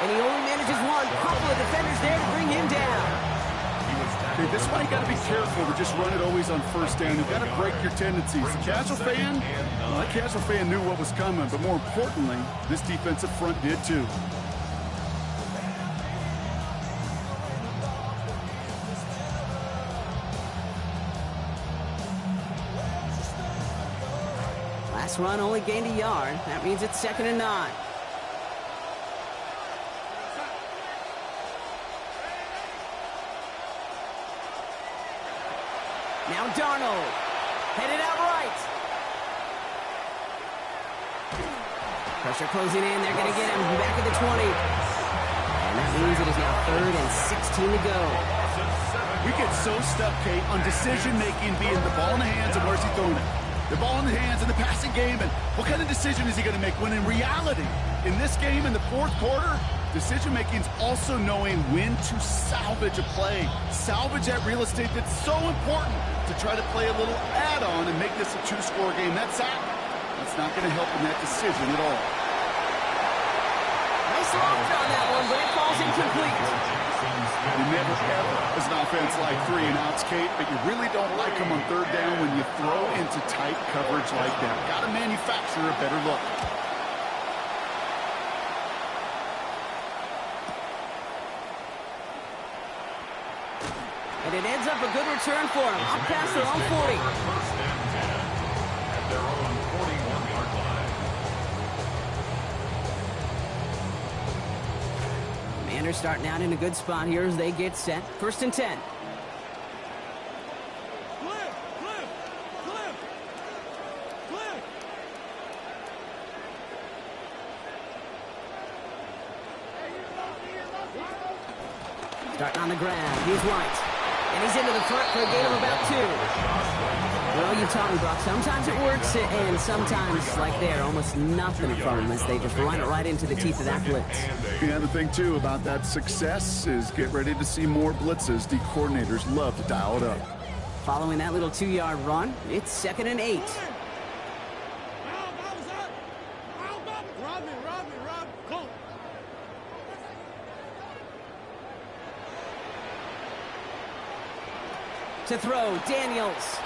And he only manages one. Couple of defenders there to bring him down. Okay, this is why you got to be careful to just run it always on first down. You've got to break your tendencies. The casual fan, well, that casual fan knew what was coming, but more importantly, this defensive front did too. Last run only gained a yard. That means it's 2nd and 9. Now Darnold, headed out right. Pressure closing in. They're going to get him back at the 20. And that means it is now 3rd and 16 to go. We get so stuck, Kate, on decision-making being the ball in the hands and where's he throwing it. The ball in the hands in the passing game, and what kind of decision is he going to make? When in reality, in this game, in the 4th quarter, decision-making is also knowing when to salvage a play. Salvage that real estate that's so important to try to play a little add-on and make this a 2-score game. That's not going to help in that decision at all. Nice launch on that one, but it falls incomplete. You never ever, as an offense, like 3 and outs, Kate, but you really don't like them on 3rd down when you throw into tight coverage like that. Got to manufacture a better look. And it ends up a good return for him. Up past their own 40. First and 10 at their own 41-yard line. Commanders starting out in a good spot here as they get set. 1st and 10. Starting on the ground. Here's White. And he's into the front for a gain of about 2. Well, you taught me, Brock. Sometimes it works, and sometimes, like there, almost nothing from them as they just run it right into the teeth of that blitz. Yeah, the thing, too, about that success is get ready to see more blitzes. The coordinators love to dial it up. Following that little 2-yard run, it's 2nd and 8. To throw, Daniels.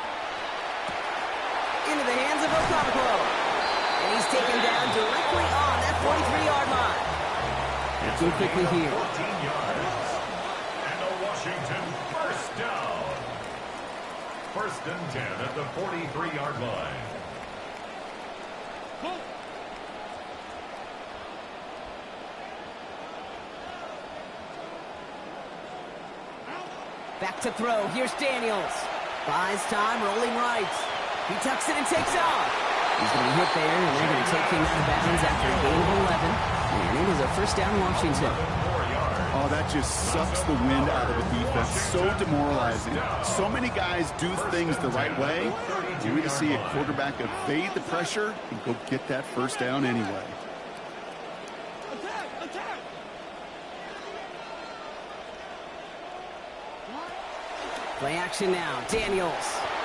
Into the hands of Okonkwo. And he's taken down directly on that 43-yard line. Looking quickly here. 14 yards. And a Washington first down. 1st and 10 at the 43-yard line. Back to throw. Here's Daniels. Buys time, rolling right. He tucks it and takes off. He's going to be hit there, and they're going to take him out of bounds after a gain of 11. And it is a 1st down Washington. Oh, that just sucks the wind out of the defense. So demoralizing. So many guys do things the right way. You're going to see a quarterback evade the pressure and go get that 1st down anyway. Play action now. Daniels.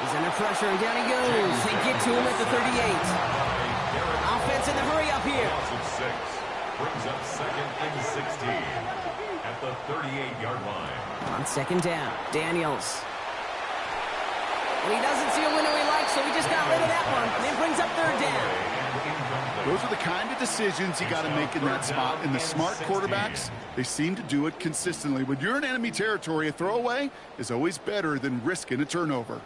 He's under pressure, and down he goes. They get to him at the 38. Offense in the hurry up here. Loss of 6 brings up 2nd and 16 at the 38-yard line. On 2nd down, Daniels. And he doesn't see a window he likes, so he just got rid of that one. And it brings up 3rd down. Those are the kind of decisions you got to make in that spot. And the smart quarterbacks, they seem to do it consistently. When you're in enemy territory, a throwaway is always better than risking a turnover.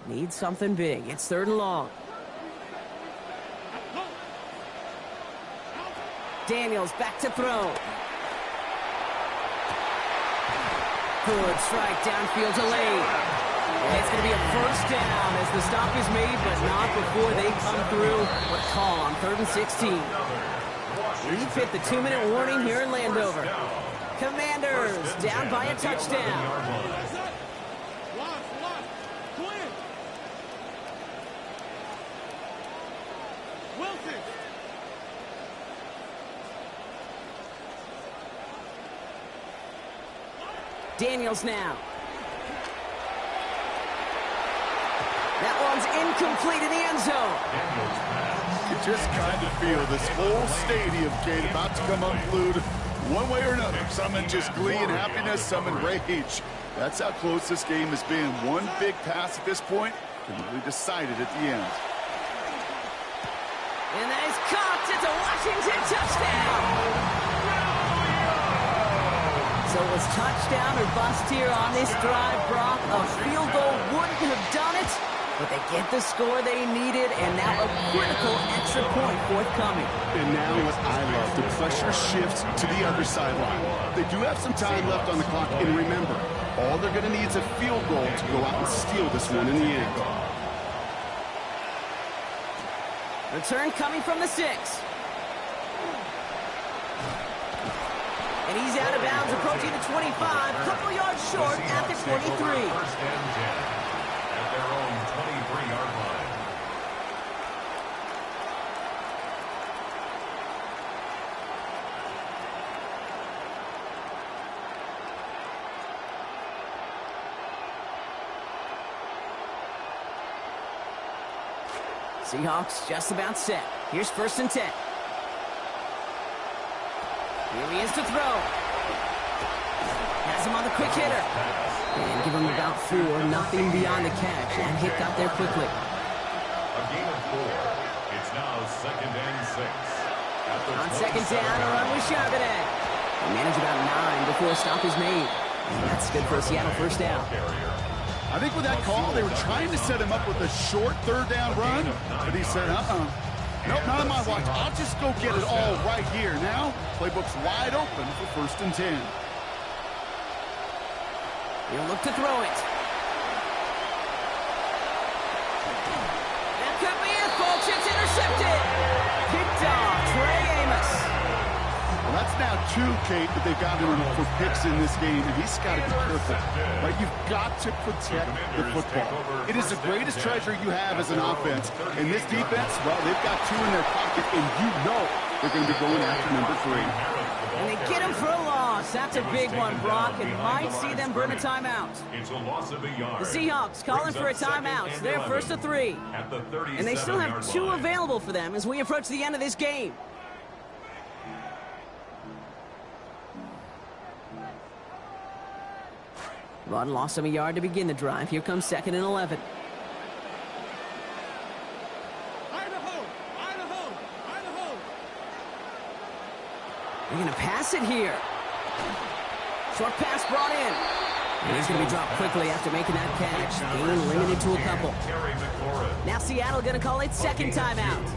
Needs something big. It's 3rd and long. Daniels back to throw. Good strike downfield to Lane. And it's going to be a 1st down as the stop is made, but not before they come through. What call on 3rd and 16. We've hit the 2-minute warning here in Landover. Commanders down by a touchdown. Daniels now. That one's incomplete in the end zone. You just kind of feel this whole stadium, Kate, about to come unglued one way or another. Some in just glee and happiness, some in rage. That's how close this game has been. One big pass at this point can really decide it at the end. And that is caught. It's a Washington touchdown. So it was touchdown or bust here on this drive, Brock. A field goal wouldn't have done it, but they get the score they needed, and now a critical extra point forthcoming. And now what I love, the pressure shifts to the other sideline. They do have some time left on the clock, and remember, all they're going to need is a field goal to go out and steal this one in the end. Return coming from the 6. And he's out of bounds, approaching the 25, couple yards short at the 23. First and 10 at their own 23-yard line. Seahawks just about set. Here's 1st and 10. Here he is to throw. Has him on the quick hitter. And give him about 4, nothing beyond the catch. And hit got there quickly. A gain of 4. It's now 2nd and 6. On 2nd down, a run with Charbonnet. They manage about 9 before a stop is made. And that's good for a Seattle first down. I think with that call, they were trying to set him up with a short 3rd down run, but he said, nope, not on my watch. I'll just go get it all right here. Now, playbook's wide open for 1st and 10. He'll look to throw it. That could be it, folks. It's intercepted. Picked off Trey Amos. Well, that's now 2, Kate, that they've got him for picks in this game, and he's got to be careful. Right? You've got to protect the football. It is the greatest treasure you have as an offense. And this defense, well, they've got 2 in their pocket, and you know they're going to be going after number 3. And they get him for a loss. That's a big one, Brock, and might see them burn a timeout. It's a loss of a yard. The Seahawks calling for a timeout. They're 1st and 3. And they still have 2 available for them as we approach the end of this game. Run lost him a yard to begin the drive. Here comes 2nd and 11. They're going to pass it here. Short pass brought in. And he's going to be dropped quickly after making that catch. Gain limited to a couple. Now Seattle going to call it 2nd timeout.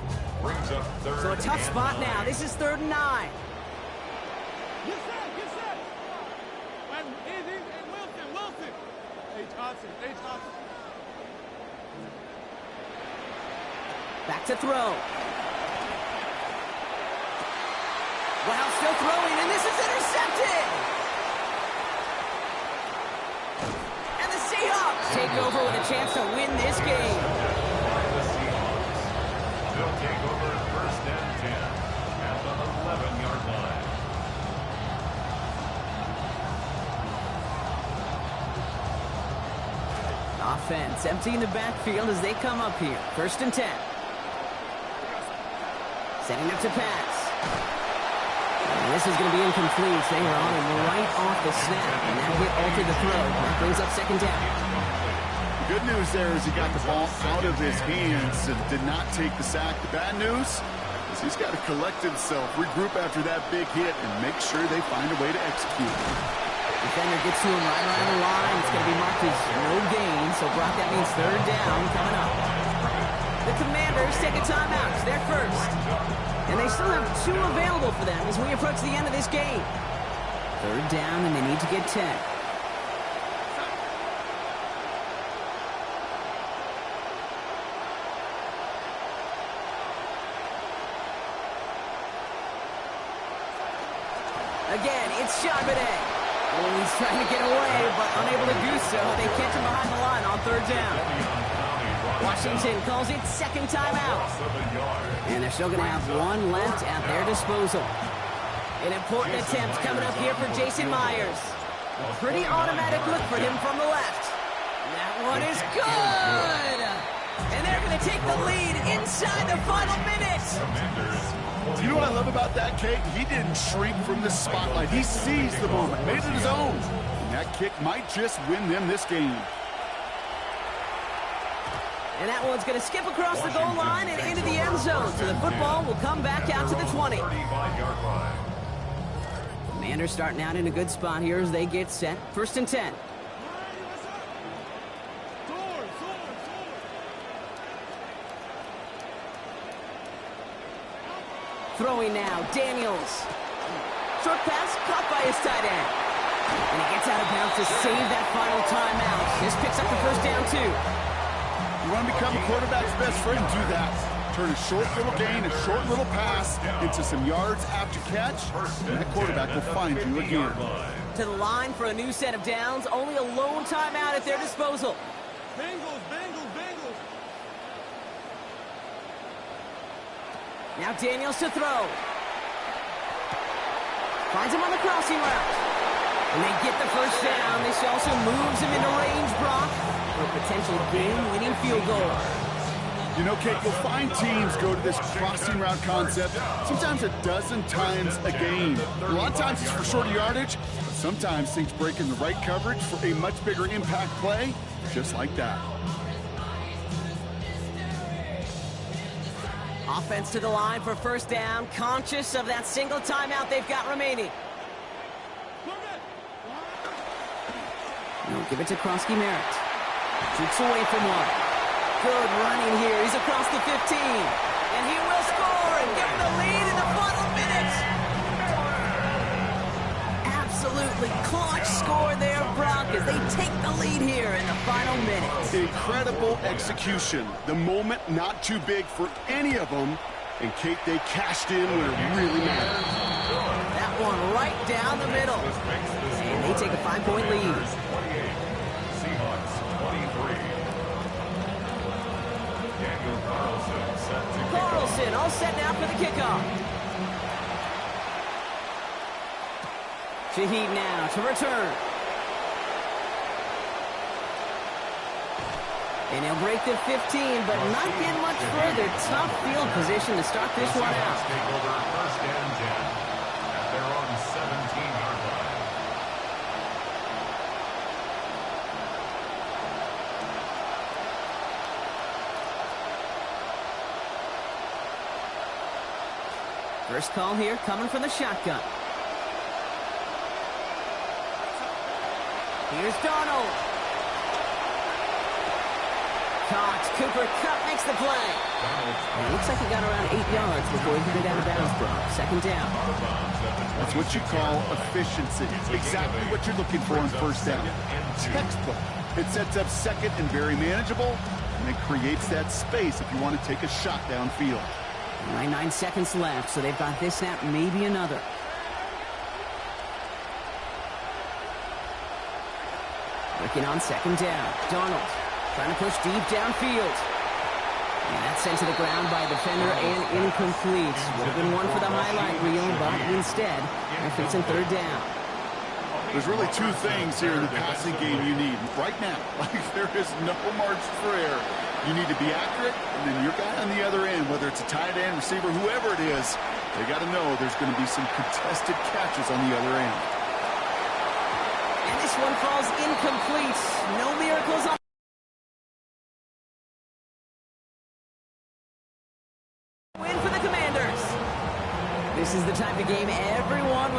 So a tough spot now. This is 3rd and 9. Yes, sir. Yes, sir. And Wilson. Hey, Johnson. Back to throw. Wow, still throwing, and this is intercepted! And the Seahawks take over with a chance to win this game. The Seahawks will take over 1st and 10 at the 11-yard line. Offense emptying the backfield as they come up here. 1st and 10. Setting up to pass. And this is going to be incomplete. They are on him right off the snap. And that hit altered the throw. That brings up 2nd down. The good news there is he got the ball out of his hands and did not take the sack. The bad news is he's got to collect himself, regroup after that big hit, and make sure they find a way to execute. Defender gets to him right around the line. It's going to be marked as no gain. So, Brock, that means 3rd down coming up. The Commanders take a timeout. They're first. And they still have 2 available for them as we approach the end of this game. 3rd down, and they need to get 10. Again, it's Charbonnet. Oh, he's trying to get away, but unable to do so. They catch him behind the line on 3rd down. Washington calls it 2nd timeout. And they're still going to have 1 left at their disposal. An important attempt coming up here for Jason Myers. A pretty automatic look for him from the left. That one is good! to take the lead inside the final minute. You know what I love about that, Kate? He didn't shrink from the spotlight. He seized the moment, made it his own. And that kick might just win them this game. And that one's going to skip across the goal line and into the end zone. So the football will come back out to the 20. Commanders starting out in a good spot here as they get set. 1st and 10. Throwing now, Daniels. Short pass caught by his tight end. And he gets out of bounds to save that final timeout. This picks up the first down, too. You want to become a quarterback's best friend, do that. Turn a short little gain, a short little pass into some yards after catch, and that quarterback will find you again. To the line for a new set of downs. Only a lone timeout at their disposal. Bengals, Bengals, Bengals. Now Daniels to throw. Finds him on the crossing route. And they get the first down. This also moves him into range, Brock, for a potential game-winning field goal. You know, Kate, you'll find teams go to this crossing route concept sometimes a dozen times a game. A lot of times it's for shorter yardage, but sometimes things break in the right coverage for a much bigger impact play, just like that. Offense to the line for first down, conscious of that single timeout they've got remaining. They'll give it to Krosky Merritt. Shoots away from one. Good running here. He's across the 15. And he will score and give them the lead in the final minute. Absolutely clutch score there, Brock, as they take the lead here in the final minute. Incredible execution. The moment not too big for any of them. And, Kate, they cashed in when it really mattered. That one right down the middle. And they take a 5-point lead. Seahawks 23. Daniel Carlson set to kick off. Carlson all set now for the kickoff. Shaheed now to return. And he'll break the 15, but not get much further. Tough field position to start this one out. Take over 1st and 10 at their own 17-yard line. First call here coming from the shotgun. Here's Donald. Caught. Cooper Kupp makes the play. And it looks like he got around 8 yards before he hit it out of bounds, bro. 2nd down. That's what you call efficiency. Exactly what you're looking for on first down. Textbook. It sets up second and very manageable, and it creates that space if you want to take a shot downfield. 9 seconds left, so they've got this snap, maybe another. Looking on 2nd down. Donald trying to push deep downfield. And that's sent to the ground by a defender and incomplete. Would have been one for the highlight reel, but instead, they're facing 3rd down. There's really 2 things here in the passing game you need right now. Like, there is no margin for error. You need to be accurate, and then your guy on the other end, whether it's a tight end, receiver, whoever it is, they got to know there's going to be some contested catches on the other end. And this one falls incomplete. No miracles on win for the Commanders. This is the type of game everyone